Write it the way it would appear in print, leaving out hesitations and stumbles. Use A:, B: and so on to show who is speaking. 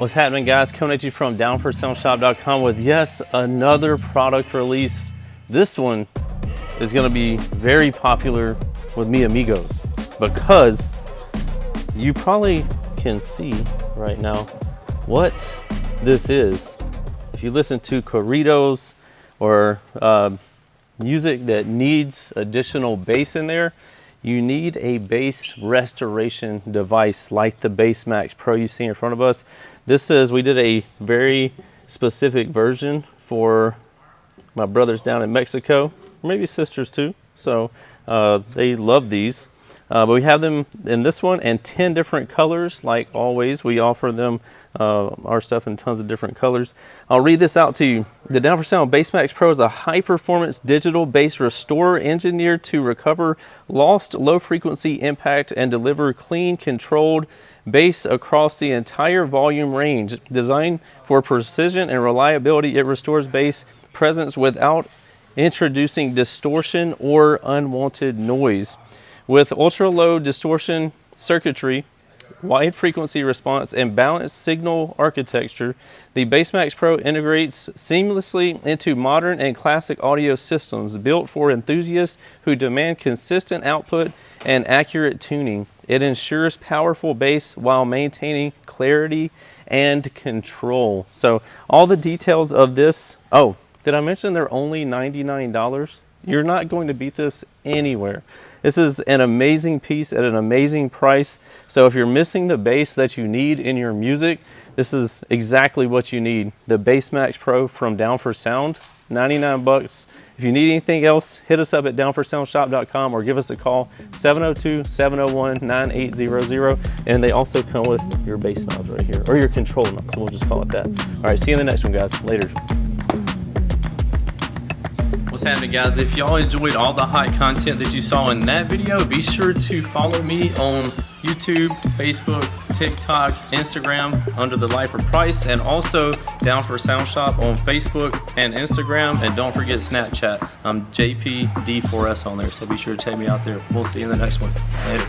A: What's happening, guys? Coming at you from downforsoundshop.com with another product release. This one is going to be very popular with me amigos because you probably can see right now what this is. If you listen to corridos or music that needs additional bass in there, you need a bass restoration device like the Bass-Max Pro you see in front of us. This is, we did a very specific version for my brothers down in Mexico, maybe sisters too. So they love these. But we have them in this one and 10 different colors. Like always, we offer them our stuff in tons of different colors. I'll read this out to you. The Down for Sound Bass-Max Pro is a high-performance digital bass restorer engineered to recover lost low-frequency impact and deliver clean, controlled bass across the entire volume range. Designed for precision and reliability, it restores bass presence without introducing distortion or unwanted noise. With ultra-low distortion circuitry, wide frequency response, and balanced signal architecture, the Bass-Max Pro integrates seamlessly into modern and classic audio systems built for enthusiasts who demand consistent output and accurate tuning. It ensures powerful bass while maintaining clarity and control. So all the details of this, oh, did I mention they're only $99? You're not going to beat this anywhere. This is an amazing piece at an amazing price. So if you're missing the bass that you need in your music, this is exactly what you need. The Bass-Max Pro from Down for Sound, 99 bucks. If you need anything else, hit us up at downforsoundshop.com or give us a call, 702-701-9800. And they also come with your bass knobs right here, or your control knobs, we'll just call it that. All right, see you in the next one, guys. Later. What's happening, guys? If y'all enjoyed all the hot content that you saw in that video, be sure to follow me on YouTube, Facebook, TikTok, Instagram under the Lifer Price, and also Down for Sound Shop on Facebook and Instagram. And don't forget Snapchat. I'm JPD4S on there, so be sure to check me out there. We'll see you in the next one. Later.